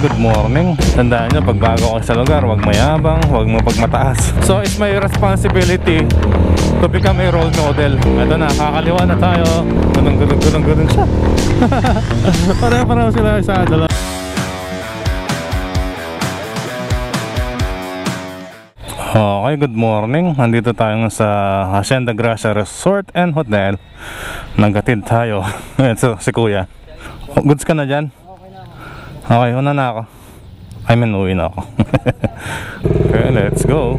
good morning. Tandaan nyo, pag bago kayo sa lugar, huwag mayabang, huwag mapagmataas. So it's my responsibility to become a role model. Ito na, kakaliwa na tayo. Gulong siya. Pareho sila sa dalawa. Okay, good morning. Nandito tayo sa Hacienda Gracia Resort and Hotel. Nagkatid tayo. Ito si Kuya. Goods ka na dyan? Okay, una na ako. I mean, uwi na ako. Okay, let's go.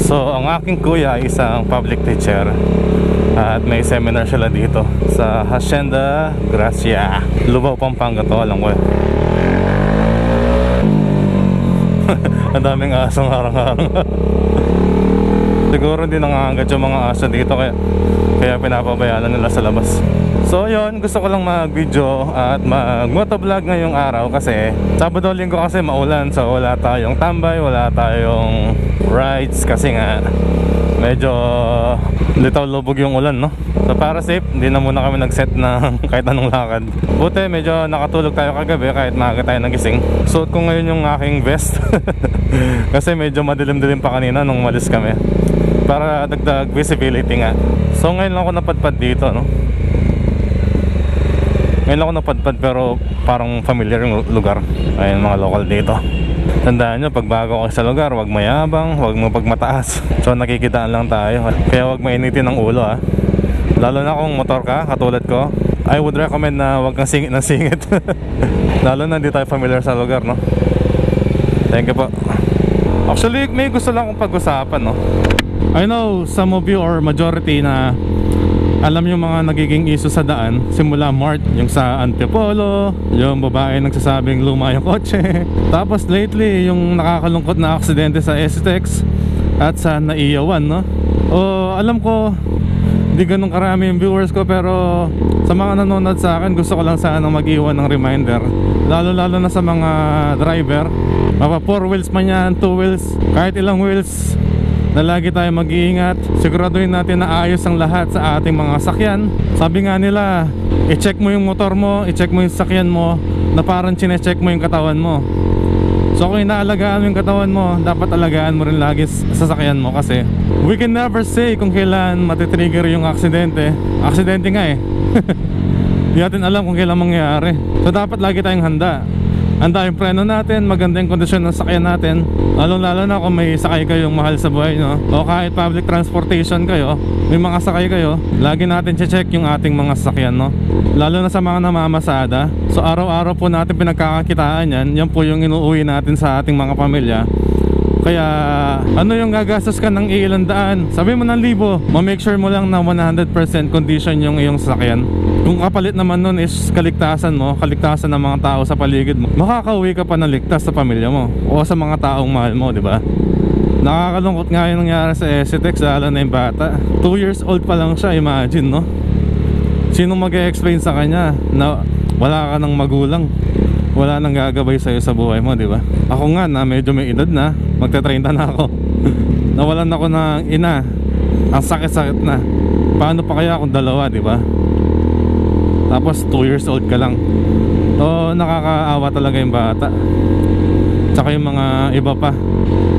So, ang aking kuya ay isang public teacher. At may seminar sila dito sa Hacienda Gracia, Lubao, Pampanga to, alam ko. Ang daming asong harang-harang. Siguro hindi nangangagat yung mga aso dito, kaya pinapabayaan nila sa labas. So yun, gusto ko lang mag-video at mag-motovlog ngayong araw kasi Sabado Linggo kasi maulan. So wala tayong tambay, wala tayong rides kasi nga medyo litaw lubog yung ulan, no? So para safe, hindi na muna kami nag-set ng kahit anong lakad. Buti medyo nakatulog tayo kagabi kahit maaga tayo nagising. Suot ko ngayon yung aking vest kasi medyo madilim-dilim pa kanina nung malis kami, para dagdag visibility nga. So ngayon lang ako napadpad dito, no? Ngayon lang ako napadpad pero parang familiar yung lugar. Ayun, mga local dito. Tandaan nyo, pag bago kayo sa lugar, huwag mayabang, huwag mapagmataas. So nakikitaan lang tayo, kaya huwag mainitin ang ulo, ha. Lalo na kung motor ka, katulad ko, I would recommend na huwag kang singit na singit. Lalo na hindi tayo familiar sa lugar, no? Thank you po. Actually, may gusto lang akong pag-usapan, no? I know some of you or majority na alam yung mga nagiging issue sa daan simula March, yung sa Antipolo, yung babae nagsasabing luma yung kotse. Tapos lately yung nakakalungkot na aksidente sa STX at sa NAIA 1, no? Alam ko di ganun karami yung viewers ko, pero sa mga nanonood sa akin, gusto ko lang sana mag-iwan ng reminder, lalo na sa mga driver, mapa 4 wheels man yan, 2 wheels, kahit ilang wheels, na lagi tayo mag-iingat. Siguraduhin natin na ayos ang lahat sa ating mga sakyan. Sabi nga nila, i-check mo yung motor mo, i-check mo yung sakyan mo, na parang chine-check mo yung katawan mo. So kung inaalagaan mo yung katawan mo, dapat alagaan mo rin lagi sa sakyan mo, kasi we can never say kung kailan matitrigger yung aksidente. Aksidente nga eh. Hindi natin alam kung kailan mangyayari. So dapat lagi tayong handa. Handa yung preno natin, maganda yung kondisyon ng sakyan natin. Lalo na kung may sakay kayong mahal sa buhay, no? O kahit public transportation kayo, may mga sakay kayo, lagi natin check yung ating mga sasakyan, no? Lalo na sa mga namamasada. So araw-araw po natin pinagkakakitaan yan. Yan po yung inuuwi natin sa ating mga pamilya. Kaya ano yung gagastos ka ng ilang daan, sabi mo ng 1,000, ma-make sure mo lang na 100% condition yung iyong sasakyan. Kung kapalit naman nun is kaligtasan mo, kaligtasan ng mga tao sa paligid mo, makakauwi ka pa ng ligtas sa pamilya mo o sa mga taong mahal mo, di ba? Nakakalungkot nga yung nangyari sa STX, lalo na yung bata. 2 years old pa lang siya, imagine, no? Sino mag-e-explain sa kanya na wala ka ng magulang, wala nang gagabay sa'yo sa buhay mo, di ba? Ako nga na medyo may edad na, magta-30 na ako. Nawalan ako ng ina. Ang sakit-sakit na. Paano pa kaya kung dalawa, di ba? Tapos 2 years old ka lang. So nakakaawa talaga yung bata. Tsaka yung mga iba pa.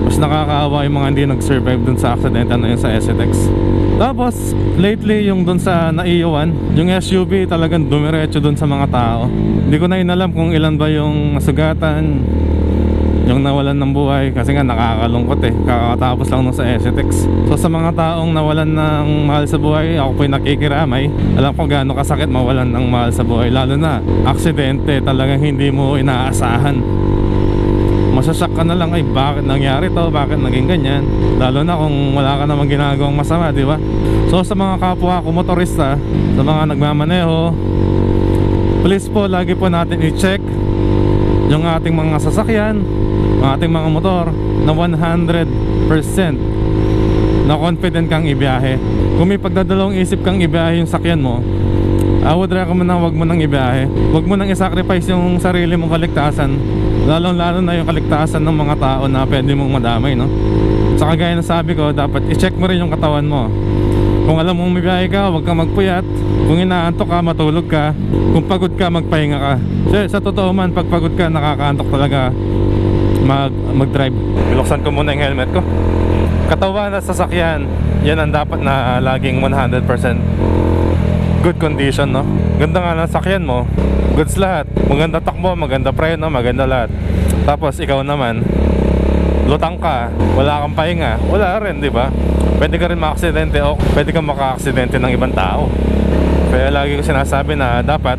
Mas nakakaawa yung mga hindi nag-survive dun sa aksidente na yun sa STX. Tapos lately yung dun sa NAIA 1, yung SUV talagang dumiretso dun sa mga tao. Hindi ko na inalam kung ilan ba yung nasugatan, yung nawalan ng buhay, kasi nga nakakalungkot eh. Kakatapos lang nung sa STX. So sa mga taong nawalan ng mahal sa buhay, ako po'y nakikiramay. Alam ko gaano kasakit mawalan ng mahal sa buhay, lalo na aksidente talagang hindi mo inaasahan. Masasak ka na lang, ay bakit nangyari to, bakit naging ganyan, lalo na kung wala ka namang ginagawang masama, di ba? So sa mga kapwa ko motorista, sa mga nagmamaneho, please po, lagi po natin i-check yung ating mga sasakyan, ang ating mga motor, na 100% na confident kang ibiyahe. Kung may pagdadalawang isip kang ibiyahe yung sakyan mo, I would recommend na wag mo nang ibiyahe. Wag mo nang isacrifice yung sarili mong kaligtasan, lalo na yung kaligtasan ng mga tao na pwede mong madamay, no? Sa kagaya na sabi ko, dapat i-check mo rin yung katawan mo. Kung alam mong may biyahe ka, huwag kang magpuyat. Kung inaantok ka, matulog ka. Kung pagod ka, magpahinga ka. Sa totoo man, pag pagod ka, nakakaantok talaga mag-drive. Biluksan ko muna yung helmet ko. Katawan at sasakyan, yan ang dapat na laging 100% good condition, no? Ganda nga ng sakyan mo, goods lahat. Maganda takbo, maganda preno, maganda lahat. Tapos ikaw naman, lutang ka, wala kang pahinga, wala rin, di ba? Pwede ka rin maka-aksidente o pwede kang maka-aksidente ng ibang tao. Kaya lagi ko sinasabi na dapat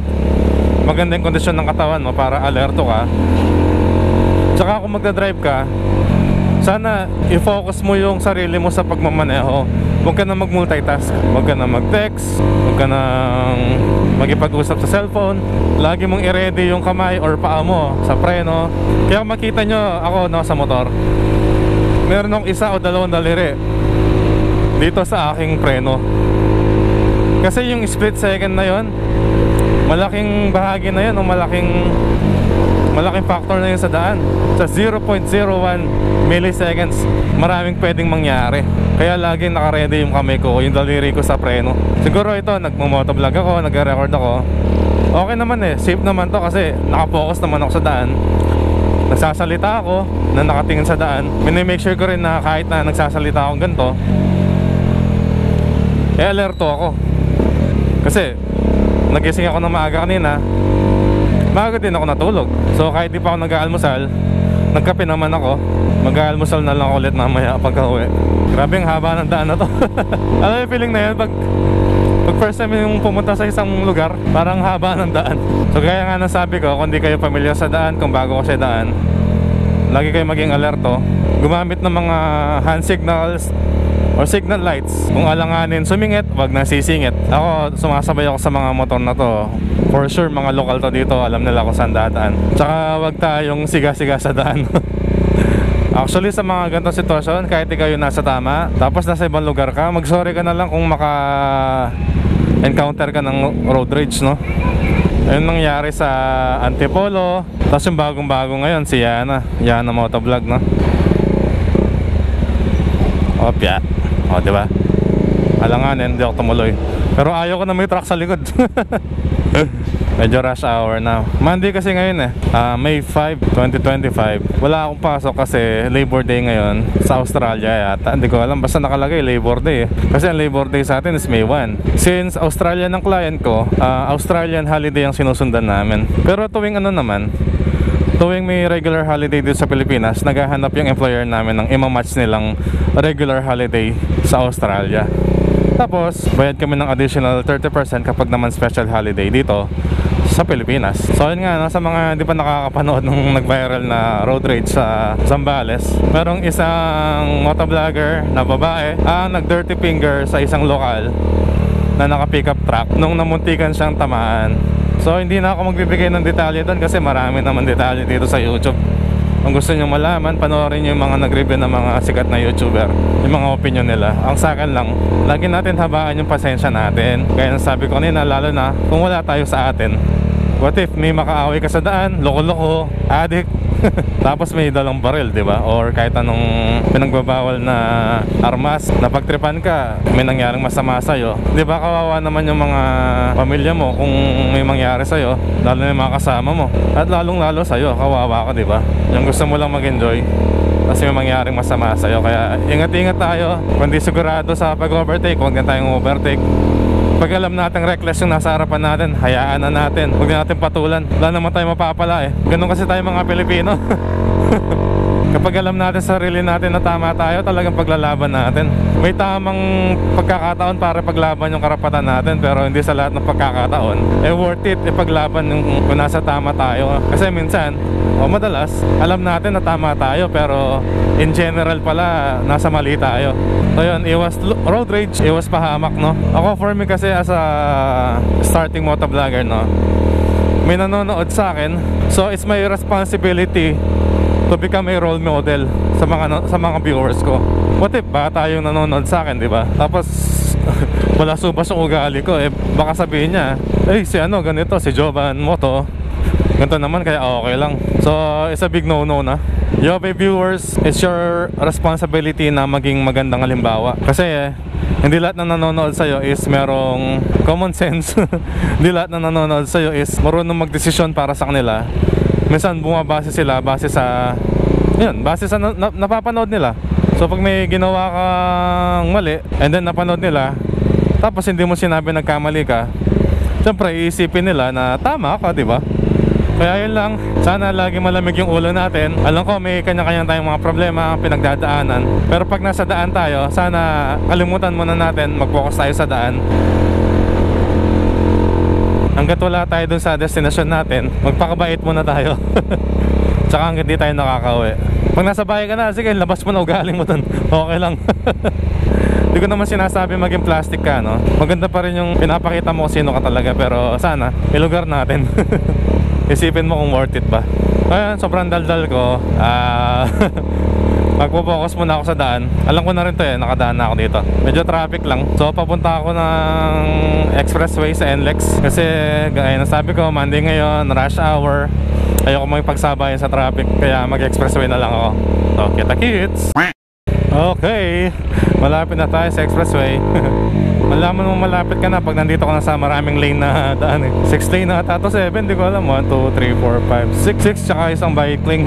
maganda yung kondisyon ng katawan mo para alerto ka. Tsaka kung magdadrive ka, sana i-focus mo yung sarili mo sa pagmamaneho. Huwag ka na mag-multitask, huwag ka na mag-text, huwag ka na magipag-usap sa cellphone. Lagi mong i-ready yung kamay or paa mo sa preno. Kaya kung makita nyo ako sa motor, meron akong isa o dalawang daliri dito sa aking preno. Kasi yung split second na yon, malaking bahagi na yun o malaking factor na yun sa daan. Sa 0.01 milliseconds, maraming pwedeng mangyari. Kaya laging naka-ready yung kamay ko, yung daliri ko sa preno. Siguro ito, nagmo-motovlog ako, nagre-record ako, okay naman safe naman to kasi nakapokus naman ako sa daan. Nagsasalita ako na nakatingin sa daan. Minimake sure ko rin na kahit na nagsasalita akong ganito, alerto ako. Kasi nagising ako ng maaga kanina, maaga din ako natulog. So kahit di pa ako nag-aalmusal, nagkape naman ako. Mag-aalmusal na lang ako ulit mamaya pagka-uwi. Grabe ang haba ng daan na to. Alam yung feeling na yun, pag first time yung pumunta sa isang lugar, parang haba ng daan. So kaya nga nasabi ko, kung di kayo pamilyar sa daan, kung bago ko sa daan, lagi kayo maging alerto. Gumamit ng mga hand signals or signal lights. Kung alanganin sumingit, wag na sisingit. Ako, sumasabay ako sa mga motor na to. For sure, mga local to dito, alam nila kung saan dadaan. Tsaka wag tayong siga-siga sa daan. Actually, sa mga ganitong sitwasyon, kahit ikaw yung nasa tama, tapos nasa ibang lugar ka, mag-sorry ka na lang kung maka-encounter ka ng road rage, no? Ayun nangyari sa Antipolo. Tapos yung bagong-bago ngayon, si Yana Motovlog, no? Opya. O, diba? Alanganin, hindi ako tumuloy. Pero ayaw ko na may truck sa likod. Medyo rush hour na. Monday kasi ngayon May 5, 2025. Wala akong pasok kasi Labor Day ngayon sa Australia yata. Hindi ko alam, basta nakalagay Labor Day Kasi ang Labor Day sa atin is May 1. Since Australian ng client ko, Australian holiday ang sinusundan namin. Pero tuwing may regular holiday dito sa Pilipinas, naghahanap yung employer namin ng ima-match nilang regular holiday sa Australia. Tapos, bayad kami ng additional 30% kapag naman special holiday dito sa Pilipinas. So yun nga, sa mga hindi pa nakakapanood nung nag-viral na road rage sa Zambales, merong isang motovlogger na babae ang nag-dirty finger sa isang lokal na naka-pickup truck nung namuntikan siyang tamaan. So hindi na ako magbibigay ng detalye doon kasi marami naman detalye dito sa YouTube. Kung gusto nyo malaman, panoorin nyo yung mga nag-review ng mga sikat na YouTuber, yung mga opinion nila. Ang sa akin lang, lagi natin habaan yung pasensya natin. Kaya nasabi ko kanina, lalo na kung wala tayo sa atin. What if may makaaway ka sa daan, loko-loko, addict, tapos may dalang baril, di ba? Or kahit anong pinagbabawal na armas, napagtripan ka, may nangyaring masama sa'yo, di ba? Kawawa naman yung mga pamilya mo kung may mangyari sa'yo, lalo na yung mga kasama mo. At lalong-lalo sa'yo, kawawa ka, di ba? Yung gusto mo lang mag-enjoy, kasi may mangyaring masama sa'yo. Kaya ingat-ingat tayo. Kung di sigurado sa pag-overtake, huwag na tayong overtake. Pag alam natin reckless yung nasa harapan natin, hayaan na natin. Huwag na natin patulan. Wala naman tayo mapapala Ganun kasi tayo mga Pilipino. Kapag alam natin sa sarili natin na tama tayo, talagang paglalaban natin. May tamang pagkakataon para paglaban yung karapatan natin, pero hindi sa lahat ng pagkakataon worth it ipaglaban yung kung nasa tama tayo. Kasi minsan, madalas, alam natin na tama tayo, pero in general pala, nasa mali tayo. So yun, iwas road rage, iwas pahamak, no? Ako, for me kasi as a starting motovlogger, no, may nanonood sa akin, so it's my responsibility to become a role model sa mga viewers ko. What if bata yung nanonood sa akin, di ba? Tapos wala subas yung ugali ko, baka sabihin niya, si ganito, si Jovan Moto, Ganito naman kaya okay lang. So it's a big no-no na. Yobe viewers, it's your responsibility na maging magandang halimbawa. Kasi hindi lahat na nanonood sa'yo is merong common sense. Hindi lahat na nanonood sa'yo is marunong magdesisyon para sa kanila. Minsan bumabase sila base sa napapanood nila. So pag may ginawa kang mali and then napanood nila, tapos hindi mo sinabi nagkamali ka, siyempre iisipin nila na tama ka, di ba? Kaya yun lang, sana lagi malamig yung ulo natin. Alam ko may kanya-kanya tayong mga problema, pinagdadaanan. Pero pag nasa daan tayo, sana kalimutan muna natin, mag-focus tayo sa daan. Hanggat wala tayo dun sa destination natin, magpakabait muna tayo. Tsaka hanggang di tayo nakakauwi. Pag nasa bahay ka na, sige, labas mo na ugali mo dun. Okay lang. Hindi ko naman sinasabi maging plastic ka, no? Maganda pa rin yung pinapakita mo kung sino ka talaga. Pero sana, ilugar natin. Isipin mo kung worth it ba. Ayan, sobrang daldal ko. Magpo-focus muna ako sa daan. Alam ko na rin to nakadaan na ako dito. Medyo traffic lang. So papunta ako ng expressway sa NLEX. Kasi gaya na sabi ko, Monday ngayon, rush hour. Ayoko magpagsabayan sa traffic. Kaya mag-expressway na lang ako. So kita kits. Okay, malapit na tayo sa expressway. Malaman mo malapit ka na pag nandito ka na sa maraming lane na daan 6 lane na ata to, 7, di ko alam. 1, 2, 3, 4, 5, 6 tsaka isang bike lane.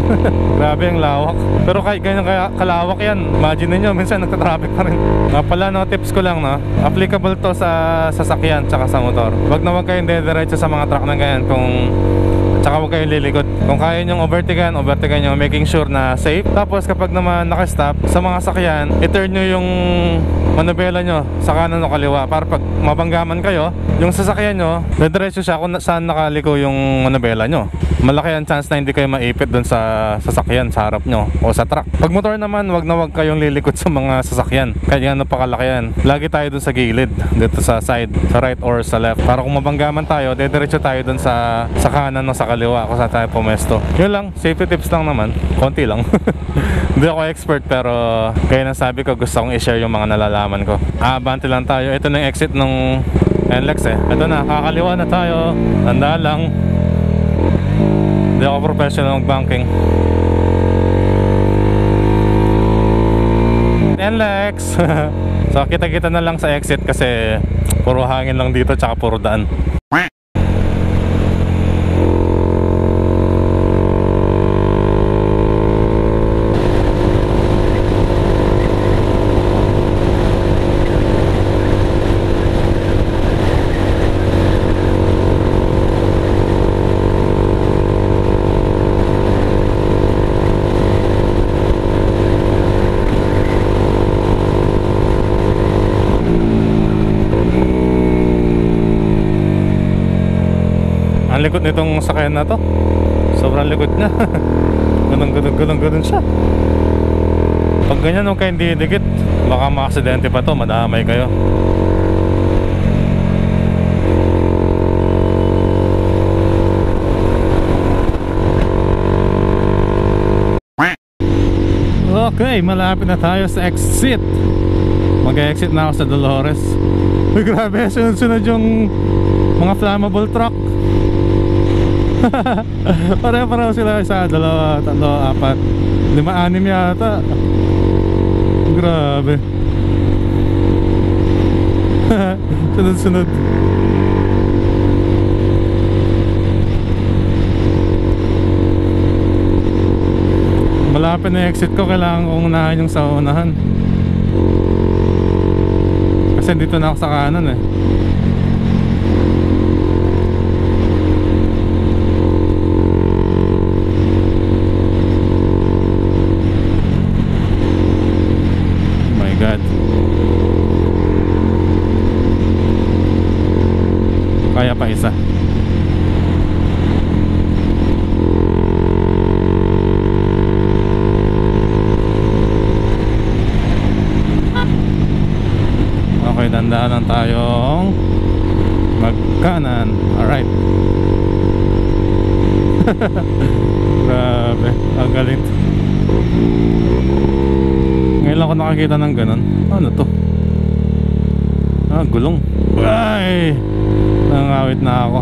Grabe ang lawak. Pero kahit ganyan kalawak yan, imagine niyo minsan nagta-traffic pa rin. Pala no, tips ko lang, no, applicable to sa sasakyan tsaka sa motor. Wag na wag kayong dediretso sa mga truck na ganyan. Tsaka huwag kayong lilikot. Kung kaya nyong overtaken nyo, making sure na safe. Tapos kapag naman nakastop sa mga sakyan, i-turn nyo yung manubela nyo sa kanan o kaliwa para pag mabanggaman kayo, yung sasakyan nyo, dediretso siya kung saan nakaliko yung manubela nyo. Malaki ang chance na hindi kayo maipit dun sa sasakyan sa harap nyo o sa truck. Pag motor naman, wag na wag kayong lilikot sa mga sasakyan. Kaya ano pa kalaki yan. Lagi tayo dun sa gilid, dito sa side, sa right or sa left. Para kung mabanggaman tayo, dediretso tayo dun sa kanan o sa kaliwa kung saan tayo pumesto. Yun lang, safety tips lang naman. Konti lang. Hindi ako expert pero kaya nang sabi ko, gusto kong i-share yung mga nalalaman ko. Abante lang tayo. Ito na yung exit ng NLEX Ito na, kakaliwa na tayo. Tanda lang, hindi ako professional mag-banking. NLEX. So kita-kita na lang sa exit kasi puro hangin lang dito tsaka puro daan. Ang likod nitong sakyan na to. Sobrang likod na. Ganun siya. Pag ganyan huwag kayo hindi dikit, baka ma-aksidente pa to, madamay kayo. Okay, malapit na tayo sa exit. Mag-exit na ako sa Dolores. Uy, grabe, sunod-sunod yung mga flammable truck. Pareho sila, 1, 2, 3, 4, 5, 6 yata. Grabe. Sunod-sunod. Malapit na exit ko, kailangan kong unahan yung sa unahan. Kasi dito na ako sa kanan God. Kaya pa isa. Okay, dandaan lang tayong magkanan. Alright. Grabe, ang galing. Ngayon lang ako nakakita ng ganun. Ano to? Gulong. Ay! Nangawit na ako.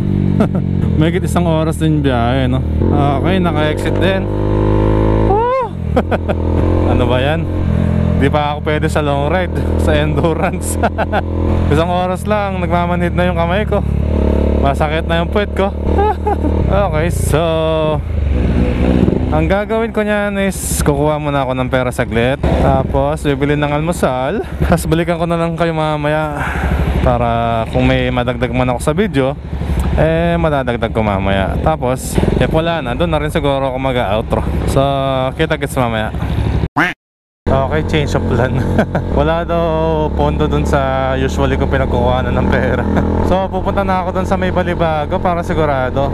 Mahigit 1 oras din biyahe, no? Okay, naka-exit din. Ano ba yan? Di pa ako pwede sa long ride, sa endurance. 1 oras lang, nagmamanhid na yung kamay ko. Masakit na yung puwet ko. Okay, so ang gagawin ko niyan is kukuha muna ako ng pera saglit, tapos bibili ng almusal, tapos balikan ko na lang kayo mamaya para kung may madagdag man ako sa video, madadagdag ko mamaya. Tapos wala na, doon na rin siguro ako mag-outro. So kita-kits mamaya. Okay, change of plan. Wala daw pondo dun sa usually ko pinagkukuhanan ng pera. So pupunta na ako dun sa may Balibago para sigurado.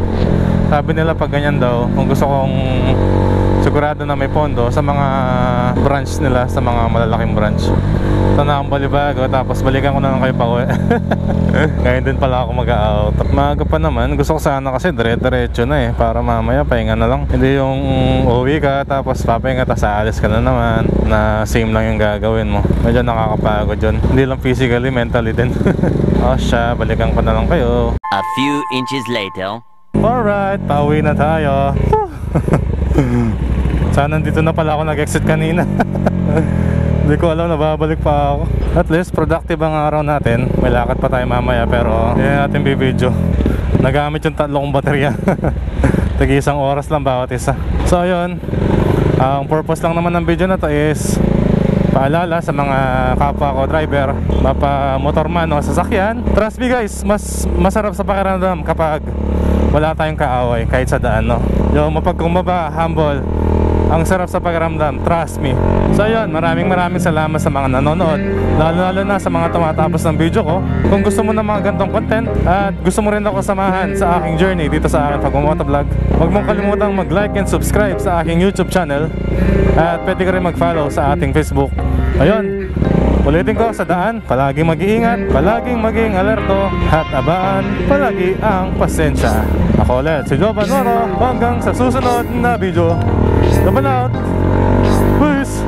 Sabi nila pag ganyan daw, kung gusto kong sigurado na may pondo sa mga branch nila, sa mga malalaking branch, ito na akong Balibago, tapos balikan ko na lang kayo pa uwi. Ngayon din pala ako mag-out. Maaga pa naman, gusto ko sana kasi dire-diretso na para mamaya pahinga na lang. Hindi yung uwi ka tapos papahinga tapos aalis ka na naman, na same lang yung gagawin mo. Medyo nakakapagod yun, hindi lang physically, mentally din. O siya, balikan ko na lang kayo. A few inches later. Alright, pauwi na tayo. Sana nandito na pala ako nag-exit kanina. Hindi ko alam na babalik pa ako. At least productive ang araw natin. May lakad pa tayo mamaya pero hindi natin bibidyo. Nagamit yung 3 kong baterya. Tagi 1 oras lang bawat isa. So ayun, ang purpose lang naman ng video na to is paalala sa mga kapwa ko driver, mapa motorman o sasakyan. Trust me guys, mas masarap sa pakiramdam kapag wala tayong kaaway kahit sa daan, no? Yung mapagkumbaba, humble, ang sarap sa pakiramdam, trust me. So yun, maraming salamat sa mga nanonood, lalo na sa mga tumatapos ng video ko. Kung gusto mo ng mga gantong content at gusto mo rin ako samahan sa aking journey dito sa aking pagmumotovlog, huwag mong kalimutang mag-like and subscribe sa aking YouTube channel. At pwede ka rin mag-follow sa ating Facebook. Ayun, ulitin ko, sa daan, palaging mag-iingat, palaging maging alerto, at abaan palagi ang pasensya. Ako ulit, si Jovan Oro, hanggang sa susunod na video. Jovan out! Peace!